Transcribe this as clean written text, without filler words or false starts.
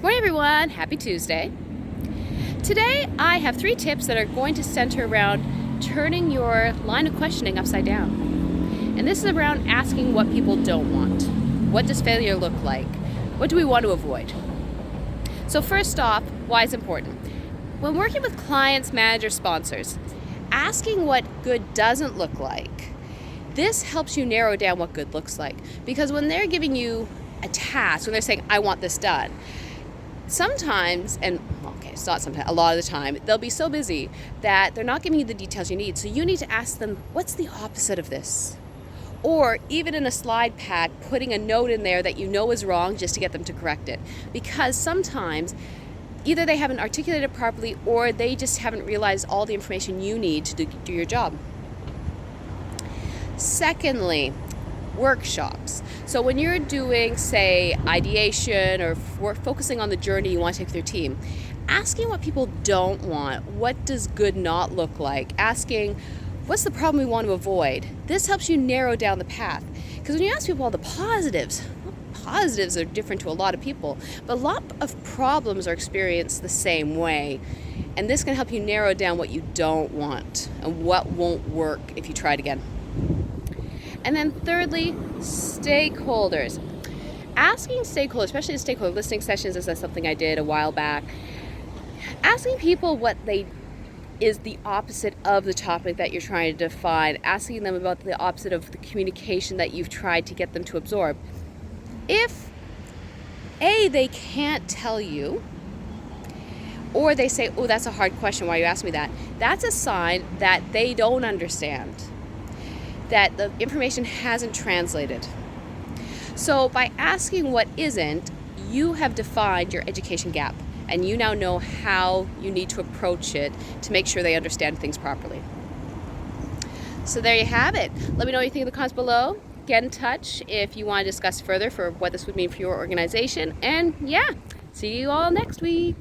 Morning everyone, happy Tuesday. Today I have 3 tips that are going to center around turning your line of questioning upside down. And this is around asking what people don't want. What does failure look like? What do we want to avoid? So first off, why it's important. When working with clients, managers, sponsors, asking what good doesn't look like, this helps you narrow down what good looks like. Because when they're giving you a task, when they're saying, I want this done, sometimes, it's not sometimes, a lot of the time, they'll be so busy that they're not giving you the details you need. So you need to ask them, what's the opposite of this? Or even in a slide pack, putting a note in there that you know is wrong just to get them to correct it. Because sometimes either they haven't articulated it properly or they just haven't realized all the information you need to do your job. Secondly, workshops. So when you're doing, say, ideation or focusing on the journey you want to take with your team, asking what people don't want, what does good not look like, asking what's the problem we want to avoid. This helps you narrow down the path. Because when you ask people all the positives, positives are different to a lot of people, but a lot of problems are experienced the same way. And this can help you narrow down what you don't want and what won't work if you try it again. And then thirdly, stakeholders. Asking stakeholders, especially in stakeholder listening sessions, this is something I did a while back. Asking people what is the opposite of the topic that you're trying to define. Asking them about the opposite of the communication that you've tried to get them to absorb. If they can't tell you, or they say, oh, that's a hard question, why you ask me that? That's a sign that they don't understand, that the information hasn't translated. So by asking what isn't, you have defined your education gap, and you now know how you need to approach it to make sure they understand things properly. So there you have it. Let me know what you think in the comments below. Get in touch if you want to discuss further for what this would mean for your organization. And yeah, see you all next week.